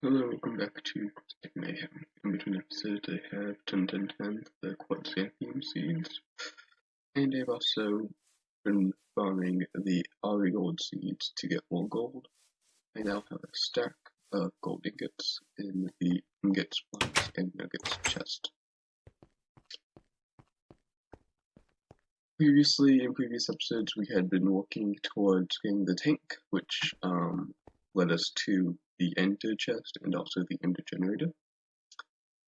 Hello, welcome back to Questing Mayhem. In between episodes, I have 10 the Questing Mayhem seeds, and I've also been farming the Ari gold seeds to get more gold. I now have a stack of gold ingots in the ingots box and nuggets chest. Previously, in previous episodes, we had been working towards getting the tank, which led us to the ender chest and also the ender generator.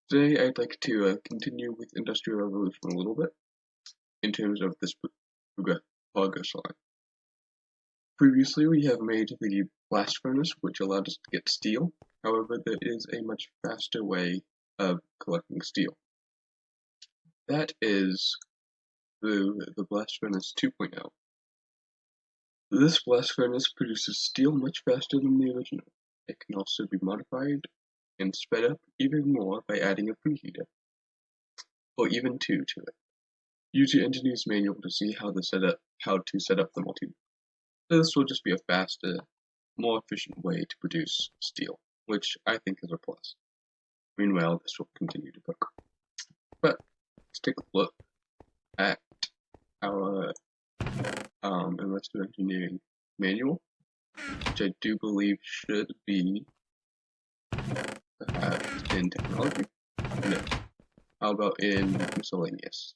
Today I'd like to continue with Industrial Revolution a little bit in terms of this progress line. Previously we have made the blast furnace, which allowed us to get steel. However, there is a much faster way of collecting steel. That is through the blast furnace 2.0. This blast furnace produces steel much faster than the original. It can also be modified and sped up even more by adding a preheater, or even two to it. Use your engineer's manual to see how to set up the multi. This will just be a faster, more efficient way to produce steel, which I think is a plus. Meanwhile, this will continue to cook. But let's take a look at our Industrial Engineering manual, which I do believe should be perhaps in technology. No. How about in miscellaneous?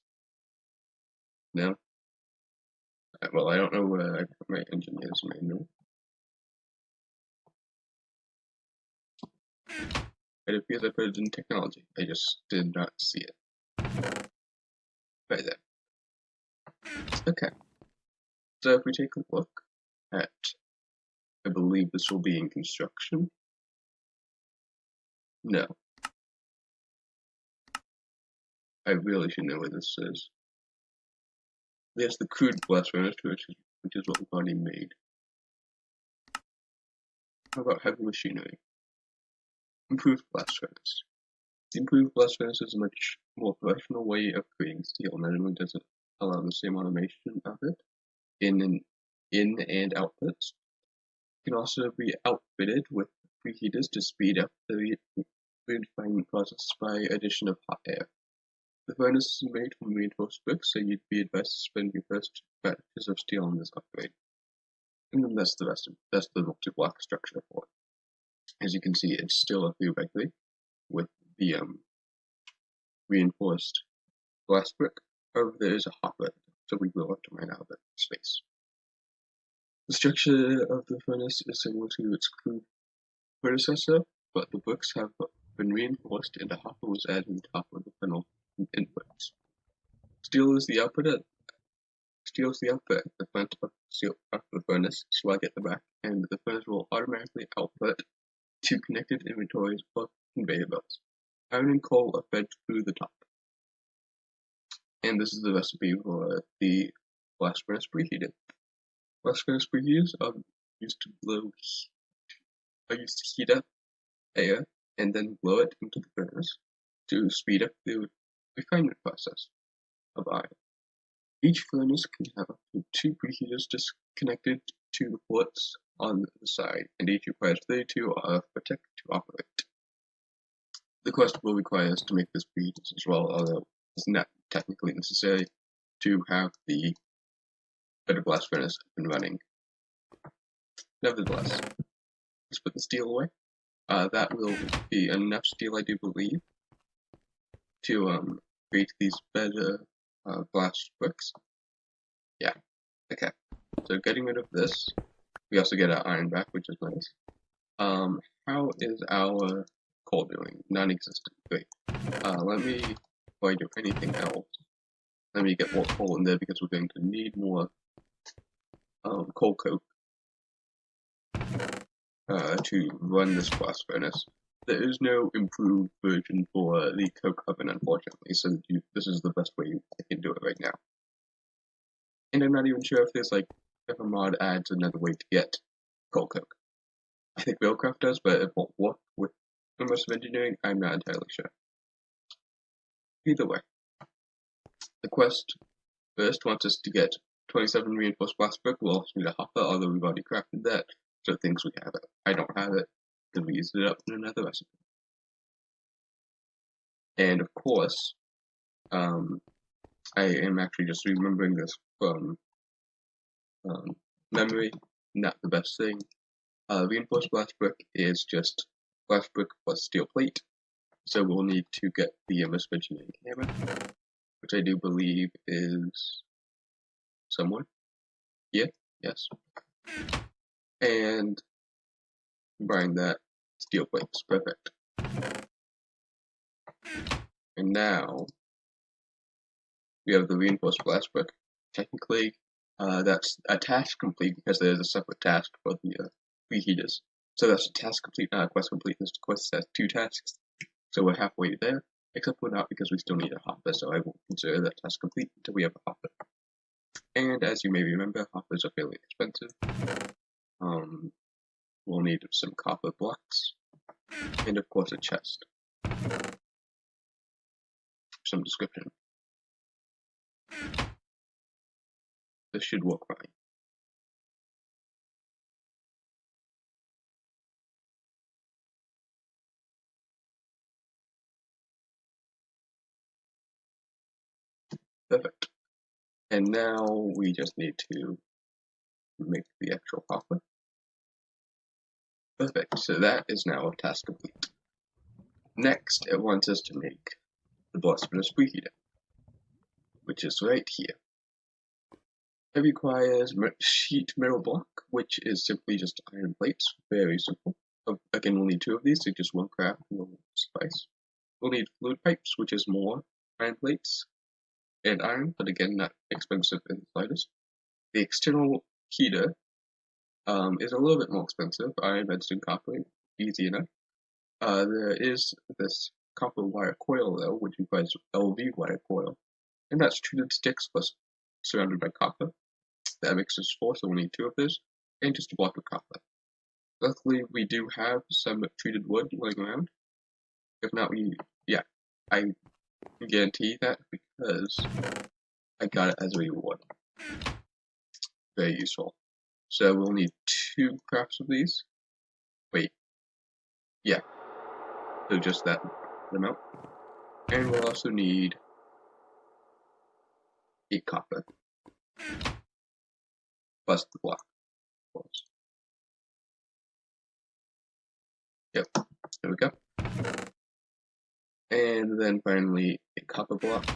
No? Well, I don't know where I put my engineer's manual. It appears I put it in technology. I just did not see it. Right there. Okay. So if we take a look at, I believe this will be in construction. No. I really should know where this is. There's the crude blast furnace, which is what we've already made. How about heavy machinery? Improved blast furnace. The improved blast furnace is a much more professional way of creating steel. Not only does it allow the same automation of it in and outputs, it can also be outfitted with preheaters to speed up the refinement process by addition of hot air. The furnace is made from reinforced bricks, so you'd be advised to spend your first batches of steel on this upgrade. And then that's the multi-block structure for it. As you can see, it's still a 3x3 with the reinforced glass brick. However, there is a hopper, so we will have to mine out of that space. The structure of the furnace is similar to its crude predecessor, but the bricks have been reinforced and a hopper was added on top of the funnel inputs. Steel is the output at the front of the furnace, slug at the back, and the furnace will automatically output two connected inventories or conveyor belts. Iron and coal are fed through the top. And this is the recipe for the blast furnace preheater. Blast furnace preheaters are used to heat up air and then blow it into the furnace to speed up the refinement process of iron. Each furnace can have up to 2 preheaters disconnected to the ports on the side, and each requires 32 RF to operate. The quest will require us to make this preheaters as well, although it's not technically necessary to have the better blast furnace up and running. Nevertheless, let's put the steel away. That will be enough steel, I do believe, to create these better blast bricks. Yeah, okay. So getting rid of this, we also get our iron back, which is nice. How is our coal doing? Non-existent. Great. Before I do anything else, let me get more coal in there because we're going to need more coal coke to run this blast furnace. There is no improved version for the coke oven, unfortunately, so this is the best way I can do it right now. And I'm not even sure if a mod adds another way to get coal coke. I think Railcraft does, but it won't work with immersive engineering. I'm not entirely sure. Either way, the quest first wants us to get 27 reinforced blast brick. We'll also need a hopper, although we've already crafted that, so things we have it. I don't have it. then we use it up in another recipe. And of course, I am actually just remembering this from memory, not the best thing. Reinforced glass brick is just glass brick plus steel plate, so we'll need to get the MS engineering hammer, which I do believe is somewhere. Yeah, yes. And combine that steel plates, perfect. And now we have the reinforced glass brick. Technically, that's a task complete because there's a separate task for the preheaters. So that's a task complete, not a quest complete. This quest has 2 tasks, so we're halfway there. Except we're not because we still need a hopper, so I won't consider that task complete until we have a hopper. And as you may remember, hoppers are fairly expensive. We'll need some copper blocks, and of course a chest. Some description. This should work fine. Perfect. And now we just need to make the actual hopper. Perfect, so that is now a task complete. Next, it wants us to make the blast furnace preheater, which is right here. It requires sheet metal block, which is simply just iron plates, very simple. Again, we'll need 2 of these, so just 1 craft will suffice. We'll need fluid pipes, which is more iron plates and iron, but again, not expensive in the slightest. The external heater is a little bit more expensive. Iron, redstone, copper, easy enough. There is this copper wire coil though, which requires LV wire coil, and that's treated sticks plus surrounded by copper. That makes us 4, so we'll need 2 of those, and just a block of copper. Luckily, we do have some treated wood lying around. If not, I guarantee that because I got it as a reward. Very useful. So we'll need 2 crafts of these. Wait. Yeah. So just that amount. And we'll also need 8 copper. Plus the block, of course. Yep. There we go. And then finally a copper block.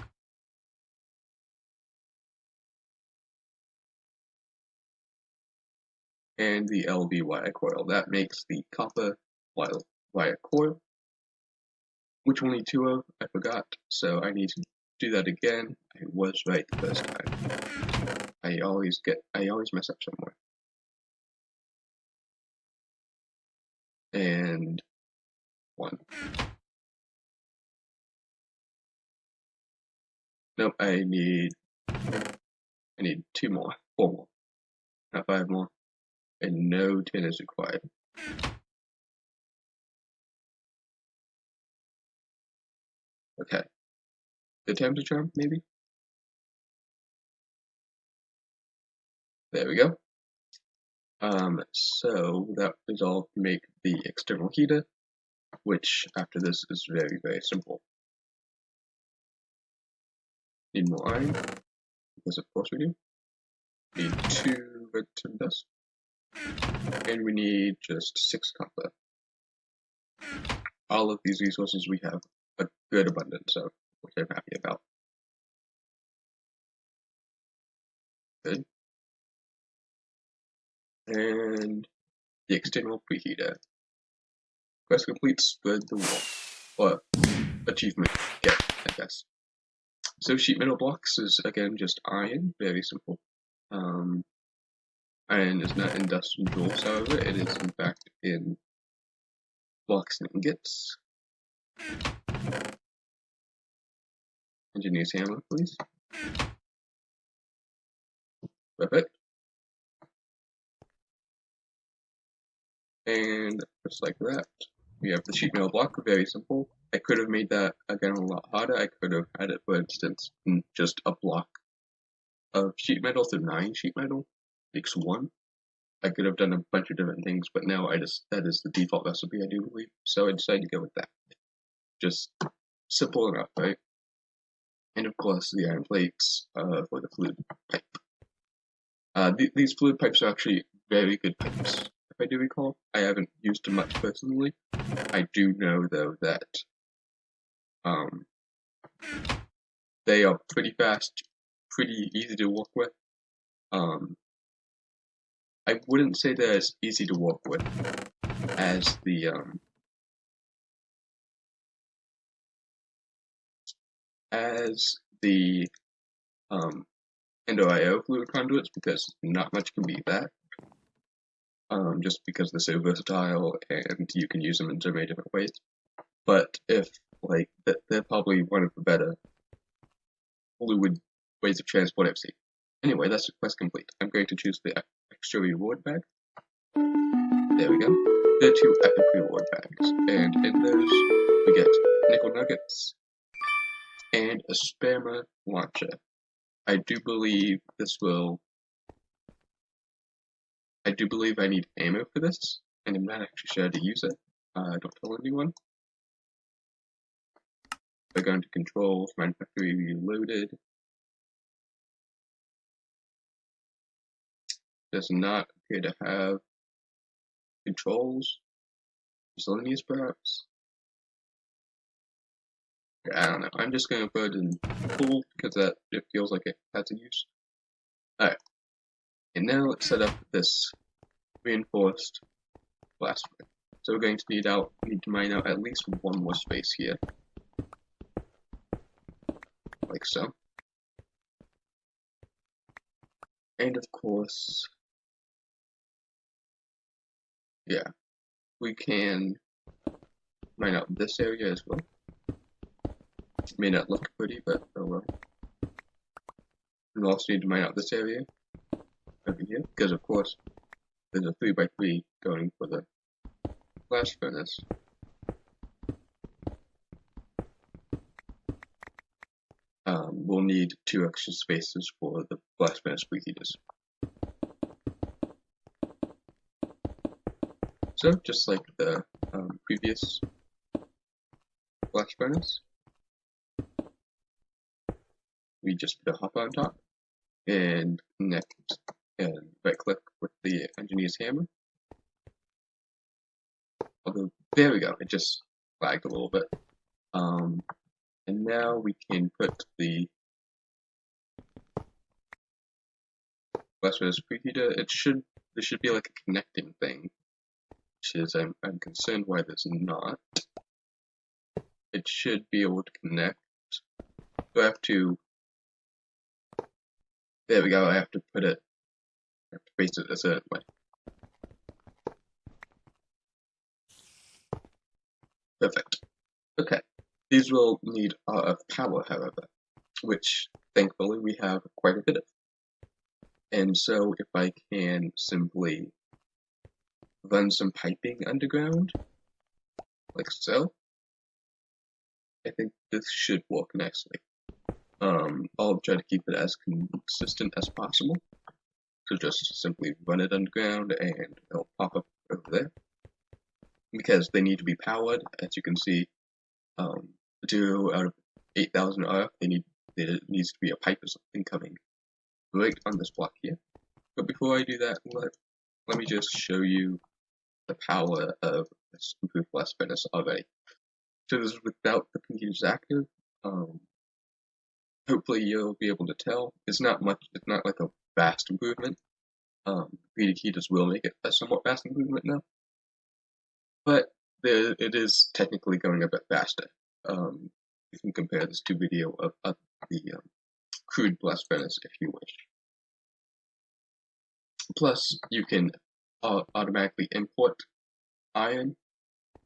And the LV wire coil. That makes the copper wire coil, which we'll need 2 of. I forgot, so I need to do that again. I was right the first time. I always mess up somewhere. And 1. Nope, I need 2 more, 4 more, not 5 more. And no tin is required. Okay. The temperature, maybe? There we go. So that is all to make the external heater, which after this is very, very simple. Need more iron, because of course we do. Need 2 redstone dust. And we need just 6 copper. All of these resources we have a good abundance of, which I'm happy about. Good. And the external preheater. Quest complete, spread the wall. Or achievement get, I guess. So sheet metal blocks is again just iron, very simple. Iron is not in dust and jewels, however, it is in fact in blocks and ingots. Engineer's hammer, please. Perfect. And just like that, we have the sheet metal block, very simple. I could have made that again a lot harder. I could have had it, for instance, in just a block of sheet metal, so 9 sheet metal makes 1. I could have done a bunch of different things, but now that is the default recipe, I do believe. So I decided to go with that. Just simple enough, right? And of course, the iron plates for the fluid pipe. These fluid pipes are actually very good pipes, if I do recall. I haven't used them much personally. I do know, though, that they are pretty fast, pretty easy to work with. I wouldn't say they're as easy to work with as the Endo.io fluid conduits, because not much can beat that. Just because they're so versatile and you can use them in so many different ways. But if they're probably one of the better fluid ways of transport I've seen. Anyway, that's the quest complete. I'm going to choose the extra reward bag. There we go. There are 2 epic reward bags, and in those we get nickel nuggets and a spammer launcher. I do believe I need ammo for this, and I'm not actually sure how to use it. Don't tell anyone. We're going to controls, manufactory reloaded. Does not appear to have controls. Miscellaneous perhaps? I don't know. I'm just going to put it in full because it feels like it has a use. Alright. And now let's set up this reinforced blast point. So we're going to need to mine out at least one more space here. Like so. And of course, yeah, we can mine out this area as well. It may not look pretty, but oh well. We also need to mine out this area over here, because of course there's a 3x3 going for the blast furnace. We'll need 2 extra spaces for the blast furnace preheaters. So, just like the previous blast furnace, we just put a hopper on top and connect and right click with the engineer's hammer. Although, there we go, it just lagged a little bit. And now we can put the blast furnace preheater. There should be like a connecting thing, which is I'm concerned why there's not. It should be able to connect. So I have to. There we go. I have to face it a certain way. Perfect. Okay. These will need RF power, however, which thankfully we have quite a bit of. And so if I can simply run some piping underground, like so, I think this should work nicely. I'll try to keep it as consistent as possible. So just simply run it underground and it'll pop up over there. Because they need to be powered, as you can see, 0 out of 8,000 RF, there needs to be a pipe or something coming right on this block here. But before I do that, let me just show you the power of this improved blast furnace already. So this is without the preheaters active. Hopefully you'll be able to tell. It's not like a vast improvement. Preheaters will make it a somewhat fast improvement now. But it is technically going a bit faster. You can compare this to video of the crude blast furnace if you wish. Plus, you can automatically import iron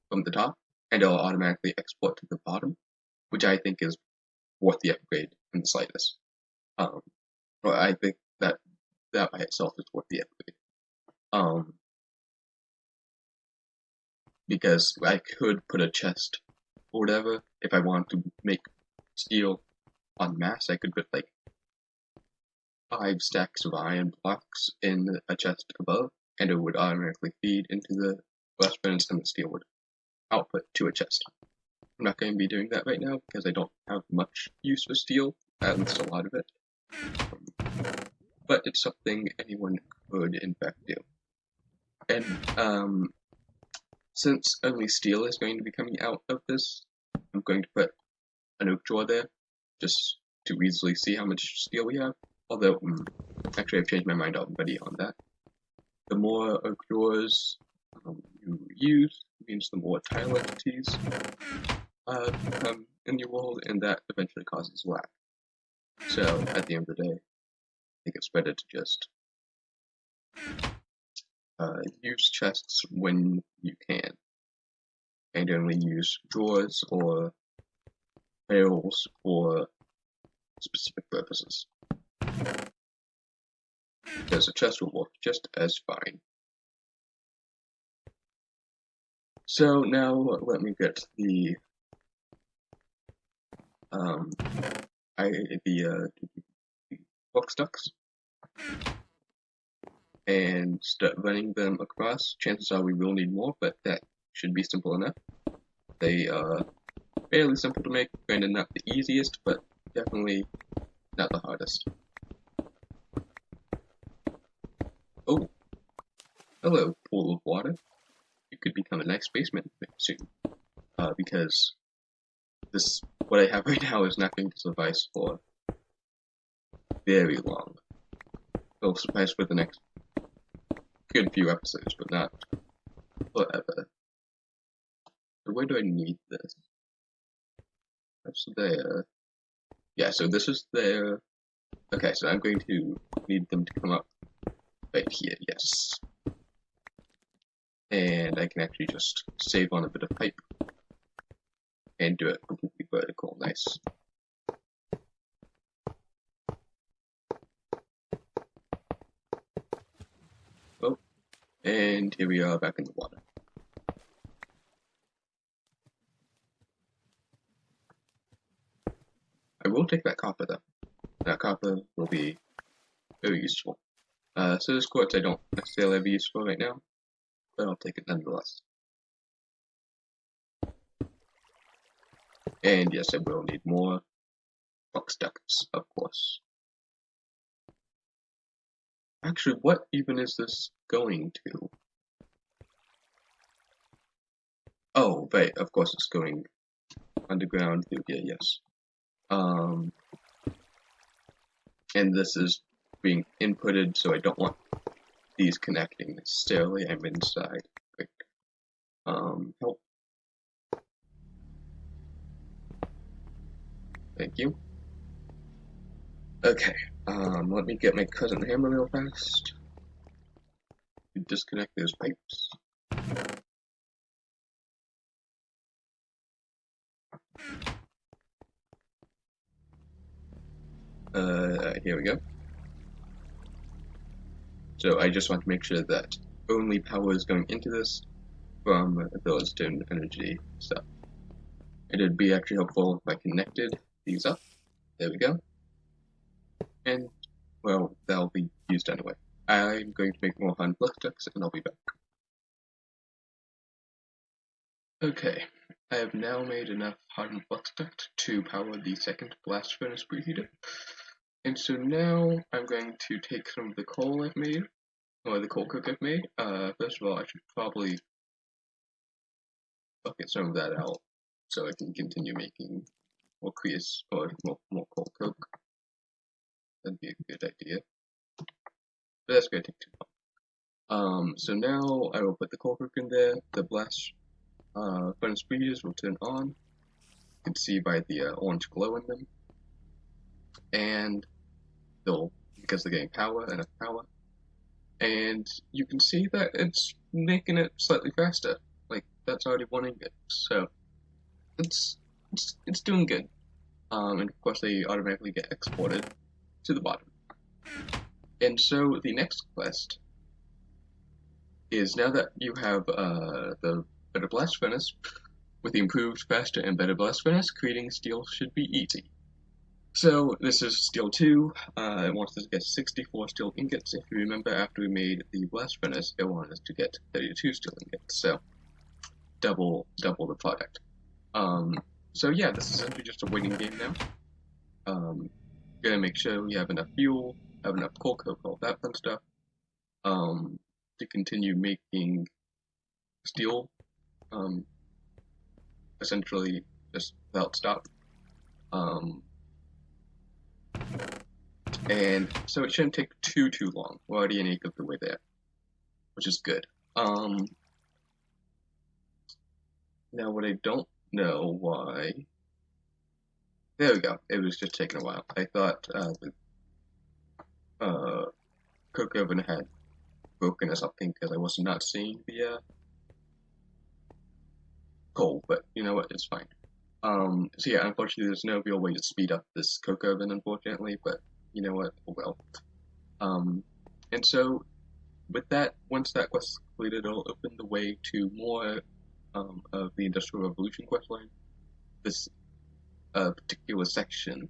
from the top, and it'll automatically export to the bottom, which I think is worth the upgrade in the slightest. Well, I think that by itself is worth the upgrade. Because I could put a chest or whatever. If I want to make steel en masse, I could put like 5 stacks of iron blocks in a chest above, and it would automatically feed into the blast furnace, and the steel would output to a chest. I'm not going to be doing that right now because I don't have much use for steel, at least a lot of it. But it's something anyone could in fact do. And since only steel is going to be coming out of this, I'm going to put an oak drawer there, just to easily see how much steel we have. Although, actually I've changed my mind already on that. The more oak drawers you use means the more tile entities come in your world, and that eventually causes lag. So, at the end of the day, I think it's better to just use chests when you can, and only use drawers or barrels for specific purposes. Because a chest will work just as fine. So now let me get the box ducks and start running them across. Chances are we will need more, but that should be simple enough. They are fairly simple to make, granted not the easiest, but definitely not the hardest. Oh, hello, pool of water. You could become a nice basement soon, because what I have right now is not going to suffice for very long. It'll suffice for the next good few episodes, but not forever. So where do I need this? That's there. Yeah, so this is there. Okay, so I'm going to need them to come up right here, yes. And I can actually just save on a bit of pipe and do it completely vertical, nice. Oh, and here we are back in the water. I will take that copper though. That copper will be very useful. So this quartz I don't necessarily have use for right now, but I'll take it nonetheless. And yes, I will need more box ducts, of course. Actually, what even is this going to? Oh, right, of course it's going underground through here, yes. And this is being inputted, so I don't want these connecting necessarily. I'm inside. Quick. Help. Thank you. Okay, let me get my cousin hammer real fast. Disconnect those pipes. Here we go. So I just want to make sure that only power is going into this from the redstone energy stuff. It'd be actually helpful if I connected these up. There we go. And, well, that'll be used anyway. I'm going to make more hand flux ducts and I'll be back. Okay, I have now made enough hardened flux duct to power the second blast furnace preheater. And so now I'm going to take some of the coal I've made, or the coal cook I've made. First of all, I should probably bucket some of that out so I can continue making more crease or more coal coke. That'd be a good idea. But that's going to take too long. So now I will put the coal cook in there. The blast furnace preheaters will turn on. You can see by the orange glow in them. And they'll, because they're getting enough power. And you can see that it's making it slightly faster. Like, that's already wanting it. So, it's doing good. And of course they automatically get exported to the bottom. And so the next quest is, now that you have the better blast furnace, with the improved, faster, and better blast furnace, creating steel should be easy. So this is steel 2. It wants us to get 64 steel ingots. If you remember, after we made the blast furnace, it wanted us to get 32 steel ingots. So double the product. So yeah, this is essentially just a waiting game now. Gonna make sure we have enough fuel, have enough coal coke, all that fun stuff. To continue making steel. Essentially just without stop. And so it shouldn't take too long. We're already an eighth of the way there, which is good. Now what I don't know why. There we go. It was just taking a while. I thought the cook oven had broken or something because I was not seeing the coal, but you know what? It's fine. So yeah, unfortunately, there's no real way to speed up this coke oven, unfortunately, but you know what? Oh well. And so with that, once that quest is completed, it'll open the way to more of the Industrial Revolution questline. This particular section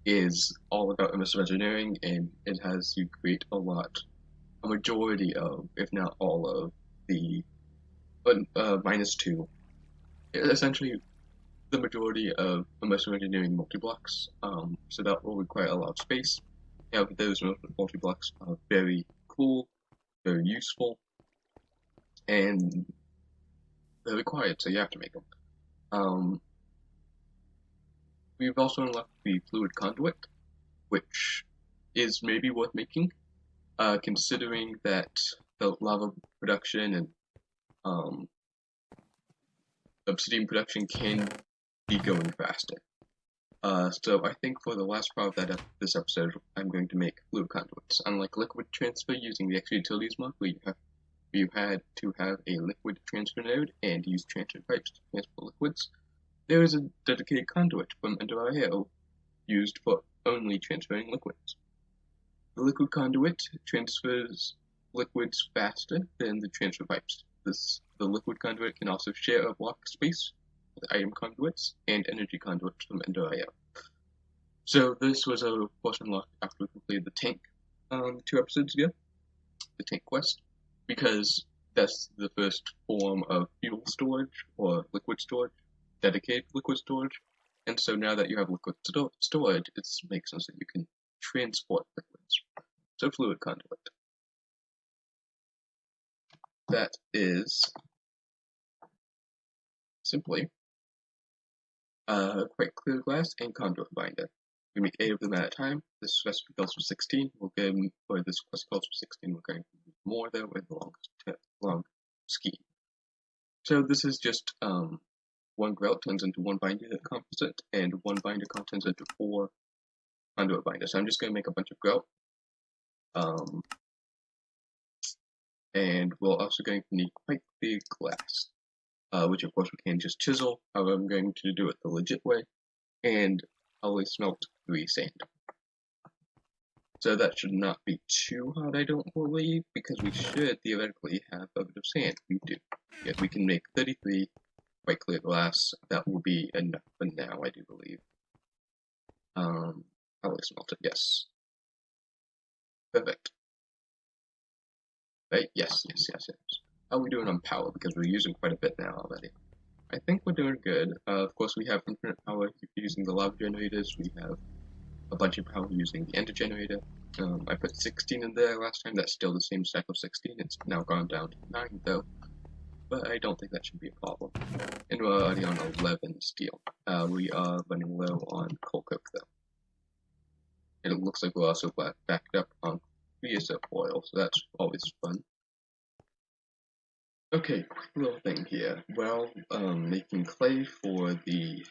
is all about immersive engineering, and it has you create a majority of, if not all of, the -2, essentially the majority of immersive engineering multi-blocks. So that will require a lot of space. Yeah, those multi-blocks are very cool, very useful, and they're required, so you have to make them. We've also unlocked the fluid conduit, which is maybe worth making, considering that the lava production and obsidian production can be going faster. So I think for the last part of this episode, I'm going to make fluid conduits. Unlike liquid transfer using the extra utilities mod, where you had to have a liquid transfer node and use transfer pipes to transport liquids, there is a dedicated conduit from Ender IO used for only transferring liquids. The liquid conduit transfers liquids faster than the transfer pipes. The liquid conduit can also share a block space with item conduits and energy conduits from Ender IO. So this was a force unlock after we completed the tank 2 episodes ago, the tank quest, because that's the first form of fuel storage or liquid storage, dedicated liquid storage. And so now that you have liquid storage, it makes sense that you can transport liquids. So fluid conduit. That is simply quite clear glass and conduit binder. We make 8 of them at a time. This recipe calls for 16. Or this quest calls for 16. We're going to use more though with the long scheme. So this is just one grout turns into 1 binder composite, and 1 binder turns into 4 conduit binders. So I'm just going to make a bunch of grout. And we're also going to need quite big glass, which of course we can just chisel. However, I'm going to do it the legit way, and only smelt 3 sand. So that should not be too hard, I don't believe, because we should theoretically have a bit of sand. We do. Yeah, we can make 33 quite clear glass. That will be enough for now, I do believe. I will smelt it, yes. Perfect. Right, yes. How are we doing on power? Because we're using quite a bit now already. I think we're doing good. Of course, we have infinite power using the lava generators. We have a bunch of power using the ender generator. I put 16 in there last time. That's still the same stack of 16. It's now gone down to 9 though. But I don't think that should be a problem. And we're already on 11 steel. We are running low on coal coke though. And it looks like we're also backed up on creosote oil, so that's always fun. Okay, quick little thing here. Well, making clay for the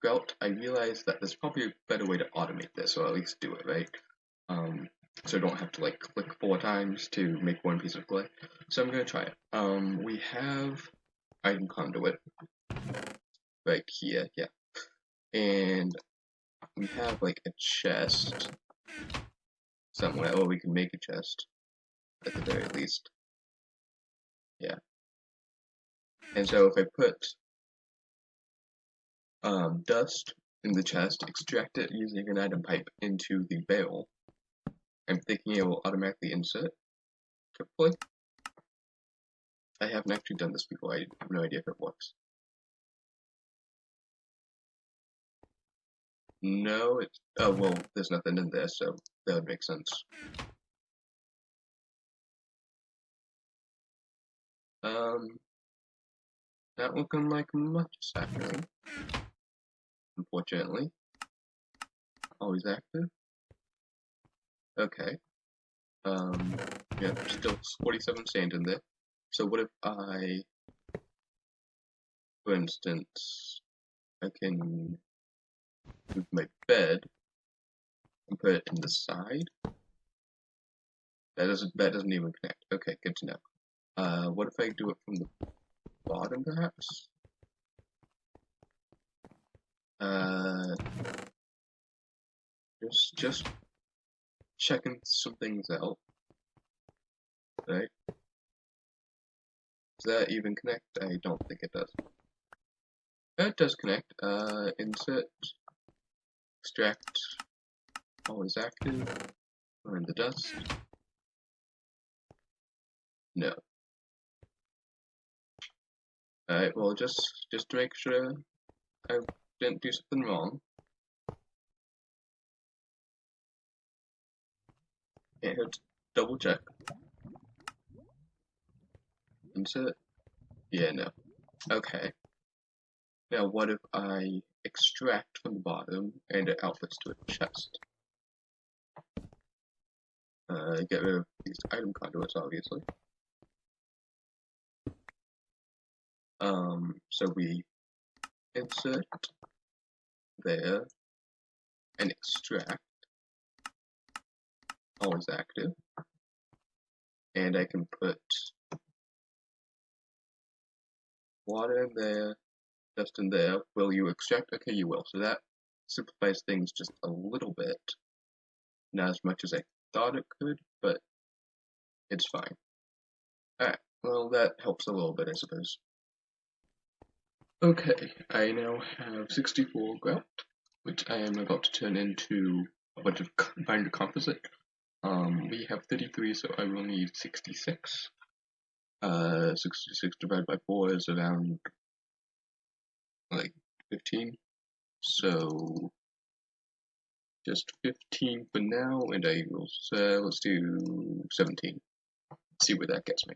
grout, I realized that there's probably a better way to automate this, or at least do it, right? So I don't have to like click 4 times to make 1 piece of clay. So I'm gonna try it. We have item conduit right here, yeah. And we have like a chest somewhere, or we can make a chest at the very least. Yeah. And so if I put dust in the chest, extract it using an item pipe into the barrel. I'm thinking it will automatically insert, hopefully. I haven't actually done this before, I have no idea if it works. No, it's, oh well, there's nothing in there, so that would make sense. Not looking like much is happening, unfortunately. Always active. Okay. Yeah, still 47 sand in there. So what if I, for instance, I can move my bed and put it in the side? That doesn't even connect. Okay, good to know. What if I do it from the bottom, perhaps? Just checking some things out. Right? Does that even connect? I don't think it does. It does connect. Insert, extract, always active, or in the dust. No. Alright, well, just to make sure I didn't do something wrong. Yeah, here to double check. Insert. Yeah, no. Okay. Now, what if I extract from the bottom and it outputs to a chest? Get rid of these item conduits, obviously. So we insert there and extract, always active, and I can put water in there, just in there. Will you extract? Okay, you will. So that simplifies things just a little bit. Not as much as I thought it could, but it's fine. Alright, well that helps a little bit, I suppose. Okay, I now have 64 grout, which I am about to turn into a bunch of binder composite. We have 33, so I will need 66. 66 divided by 4 is around, like, 15. So, just 15 for now, and I will say, let's do 17. See where that gets me.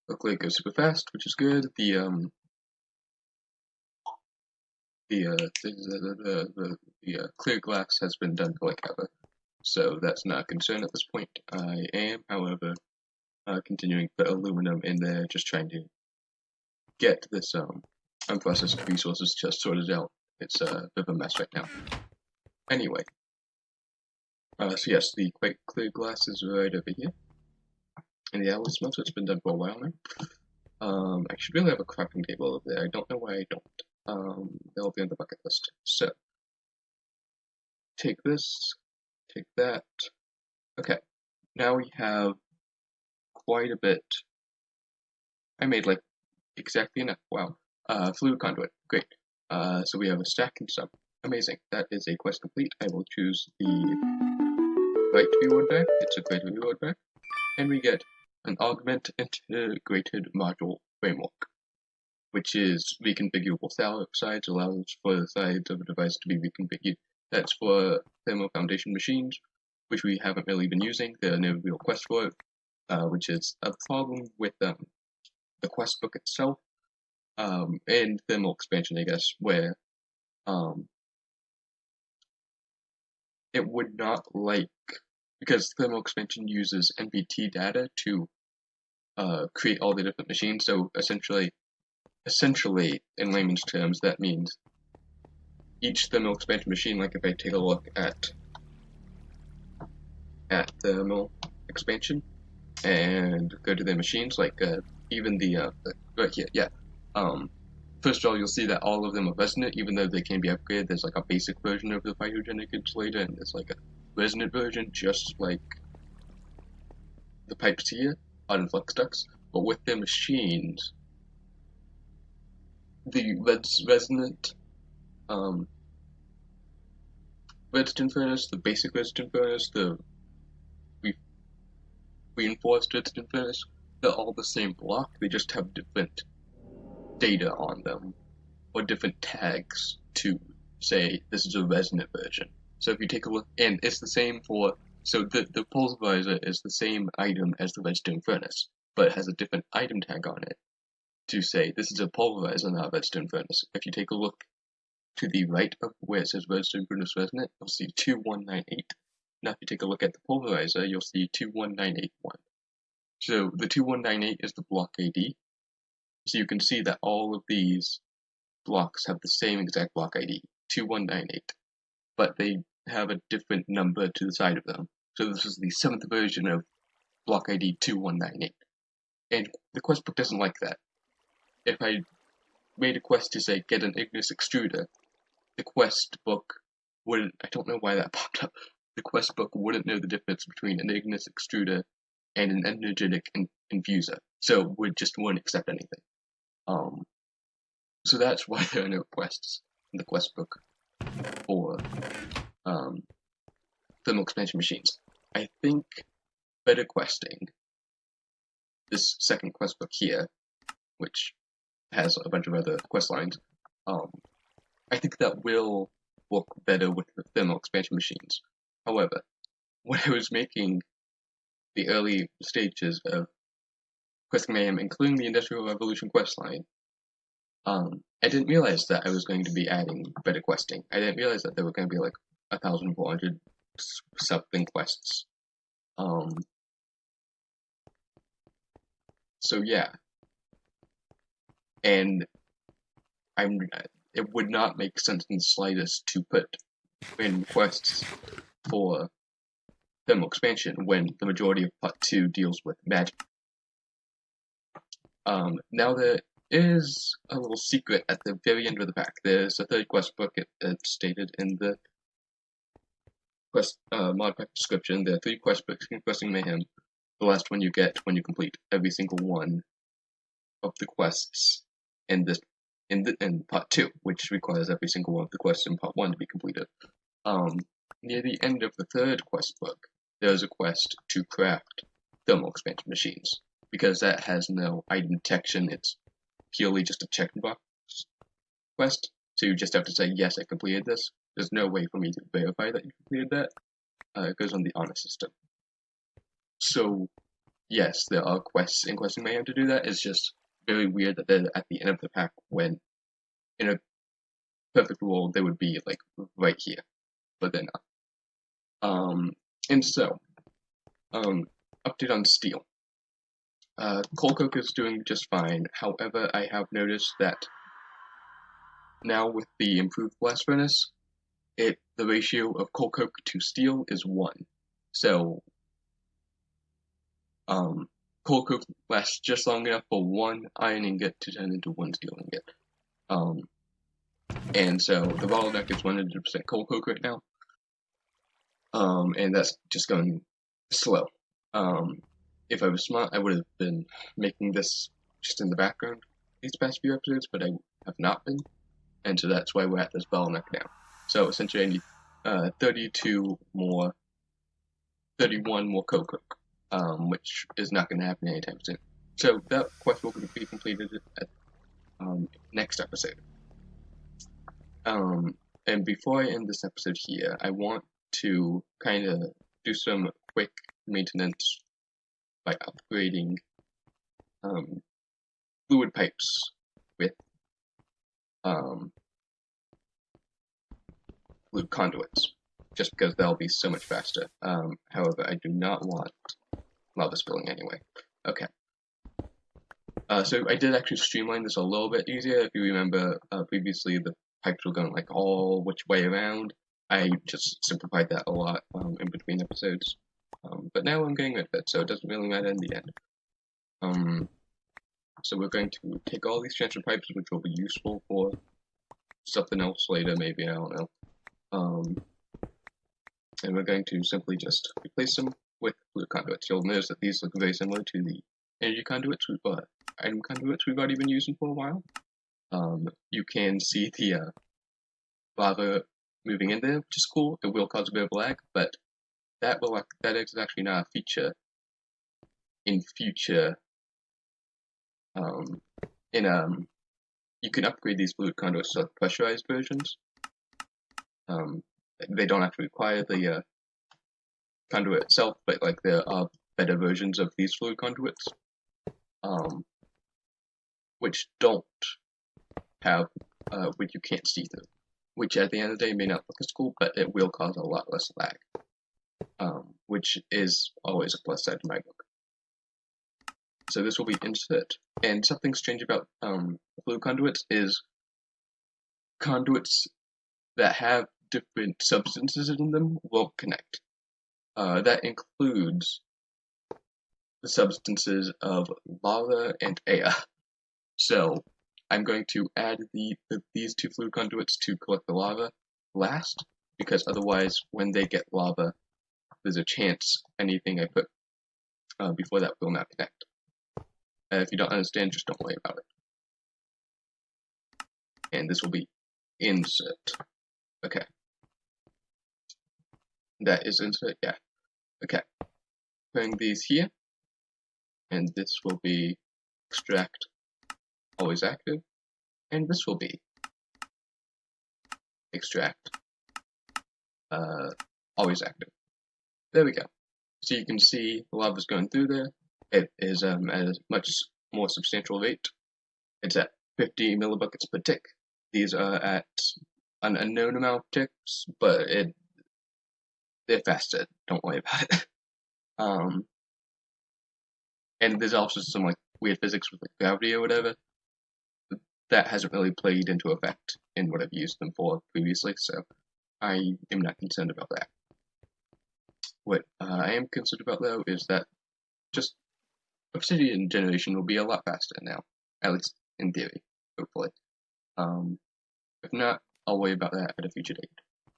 Look like it goes super fast, which is good. The clear glass has been done for like ever, so that's not a concern at this point. I am, however, continuing to put aluminum in there, just trying to get this unprocessed resources just sorted out. It's a bit of a mess right now. Anyway, so yes, the quite clear glass is right over here. And the alloy smelter, it's been done for a while now. I should really have a crafting table over there. I don't know why I don't. That'll be on the bucket list. So, take this, take that. Okay, now we have quite a bit. I made like exactly enough. Wow. Fluid conduit, great. So we have a stack and some. Amazing. That is a quest complete. I will choose the right reward back. It's a great reward back. And we get an augment integrated module framework, which is reconfigurable sides, allows for the sides of a device to be reconfigured. That's for thermal foundation machines, which we haven't really been using. There are no real quests for it, which is a problem with the quest book itself, and thermal expansion, I guess, where it would not like, because thermal expansion uses NVT data to create all the different machines. So essentially, in layman's terms, that means each thermal expansion machine, like if I take a look at thermal expansion and go to their machines, like even the right here, yeah. First of all, you'll see that all of them are resonant, even though they can be upgraded. There's like a basic version of the pyogenic insulator, and there's like a resonant version, just like the pipes here on flux ducts. But with their machines, the resonant redstone furnace, the basic redstone furnace, the reinforced redstone furnace, they're all the same block, they just have different data on them, or different tags to say this is a resonant version. So if you take a look, and it's the same for, so the pulverizer is the same item as the redstone furnace, but it has a different item tag on it to say this is a pulverizer, not a redstone furnace. If you take a look to the right of where it says redstone furnace resonant, you'll see 2198. Now if you take a look at the pulverizer, you'll see 21981. So the 2198 is the block ID. So you can see that all of these blocks have the same exact block ID, 2198, but they have a different number to the side of them. So this is the 7th version of block ID 2198. And the quest book doesn't like that. If I made a quest to say get an igneous extruder, the quest book wouldn't, I don't know why that popped up, the quest book wouldn't know the difference between an igneous extruder and an energetic infuser, so it just wouldn't accept anything. So that's why there are no quests in the quest book for thermal expansion machines. I think better questing, this second quest book here, which has a bunch of other quest lines, I think that will work better with the thermal expansion machines. However, when I was making the early stages of Questing Mayhem, including the Industrial Revolution questline, I didn't realize that I was going to be adding better questing. I didn't realize that there were going to be like 1,400 something quests. So yeah, and it would not make sense in the slightest to put in quests for thermal expansion when the majority of Part 2 deals with magic. Now there is a little secret at the very end of the pack. There's a third quest book, it's stated in the quest mod pack description. There are 3 quest books in Questing Mayhem. The last one you get when you complete every single one of the quests in Part 2, which requires every single one of the quests in Part 1 to be completed. Near the end of the third quest book, there's a quest to craft thermal expansion machines, because that has no item detection, it's purely just a checkbox quest, so you just have to say, yes, I completed this. There's no way for me to verify that you completed that. It goes on the honor system. So, yes, there are quests in Questing Mayhem to do that. It's just very weird that they're at the end of the pack when, in a perfect world, they would be, like, right here. But they're not. And so, update on steel. Coal coke is doing just fine. However, I have noticed that now with the improved blast furnace, the ratio of coal coke to steel is 1. So, coal coke lasts just long enough for 1 iron ingot to turn into 1 steel ingot. And so the bottleneck is 100% coal coke right now. And that's just going slow. If I was smart, I would have been making this just in the background these past few episodes, but I have not been, and so that's why we're at this bottleneck now. So essentially I need 31 more coal coke, which is not going to happen anytime soon. So that quest will be completed at next episode. And before I end this episode here, I want to kind of do some quick maintenance by upgrading fluid pipes with fluid conduits, just because they'll be so much faster. However, I do not want lava spilling anyway. Okay. So I did actually streamline this a little bit easier. If you remember, previously the pipes were going like all which way around. I just simplified that a lot in between episodes. But now I'm getting rid of it, so it doesn't really matter in the end. So we're going to take all these transfer pipes, which will be useful for something else later, maybe, I don't know. And we're going to simply just replace them with fluid conduits. You'll notice that these look very similar to the energy conduits, item conduits we've already been using for a while. you can see the lava moving in there, which is cool. It will cause a bit of lag, but that is actually not a feature in future. You can upgrade these fluid conduits to pressurized versions. They don't actually require the conduit itself, but like there are better versions of these fluid conduits, which don't have which you can't see through. Which at the end of the day may not look as cool, but it will cause a lot less lag, which is always a plus side in my book. So this will be insert, and something strange about fluid conduits is conduits that have different substances in them won't connect. That includes the substances of lava and air. So I'm going to add these two fluid conduits to collect the lava last, because otherwise when they get lava, there's a chance anything I put before that will not connect. If you don't understand, just don't worry about it. And this will be insert. Okay. That is insert, yeah. Okay. Putting these here, and this will be extract, always active, and this will be extract, always active. There we go. So you can see the lava's going through there. It is at a much more substantial rate. It's at 50 millibuckets per tick. These are at an unknown amount of ticks, but they're faster. Don't worry about it. And there's also some like weird physics with like gravity or whatever. That hasn't really played into effect in what I've used them for previously, so I am not concerned about that. What I am concerned about though is that just obsidian generation will be a lot faster now, at least in theory, hopefully. If not, I'll worry about that at a future date.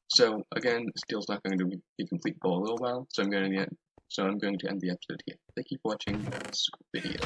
So again, this deal's not going to be complete for a little while, so I'm going to end the episode here. Thank you for watching this video.